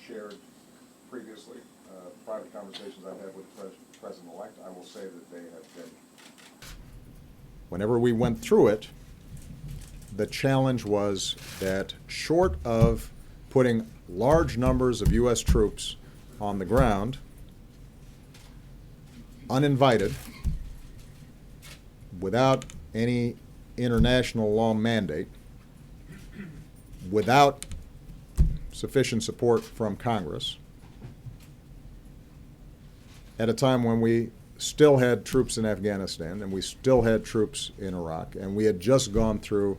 shared previously, private conversations I've had with the President-elect, I will say that they have been. Whenever we went through it, the challenge was that short of putting large numbers of U.S. troops on the ground, uninvited, without any international law mandate, without sufficient support from Congress, at a time when we still had troops in Afghanistan and we still had troops in Iraq, and we had just gone through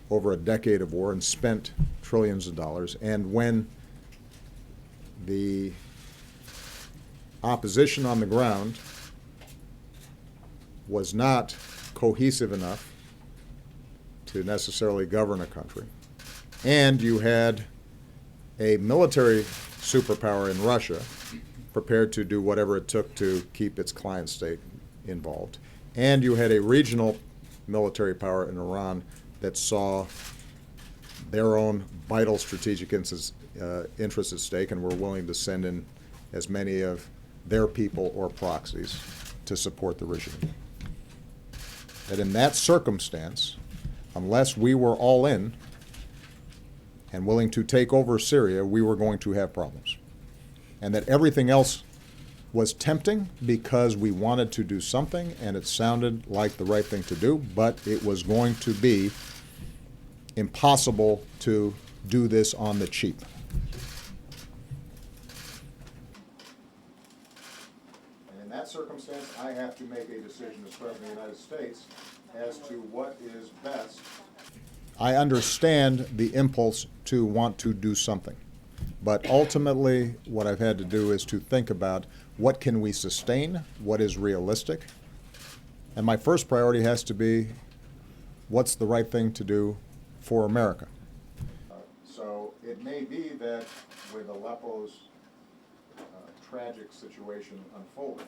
over a decade of war and spent trillions of dollars, and when the opposition on the ground was not cohesive enough to necessarily govern a country, and you had a military superpower in Russia prepared to do whatever it took to keep its client state involved, and you had a regional military power in Iran that saw their own vital strategic interests at stake and were willing to send in as many of their people or proxies to support the regime. That in that circumstance, unless we were all in and willing to take over Syria, we were going to have problems. And that everything else was tempting because we wanted to do something and it sounded like the right thing to do, but it was going to be impossible to do this on the cheap. And in that circumstance, I have to make a decision as President of the United States as to what is best. I understand the impulse to want to do something. But ultimately, what I've had to do is to think about what can we sustain, what is realistic, and my first priority has to be what's the right thing to do for America. So it may be that with Aleppo's tragic situation unfolding,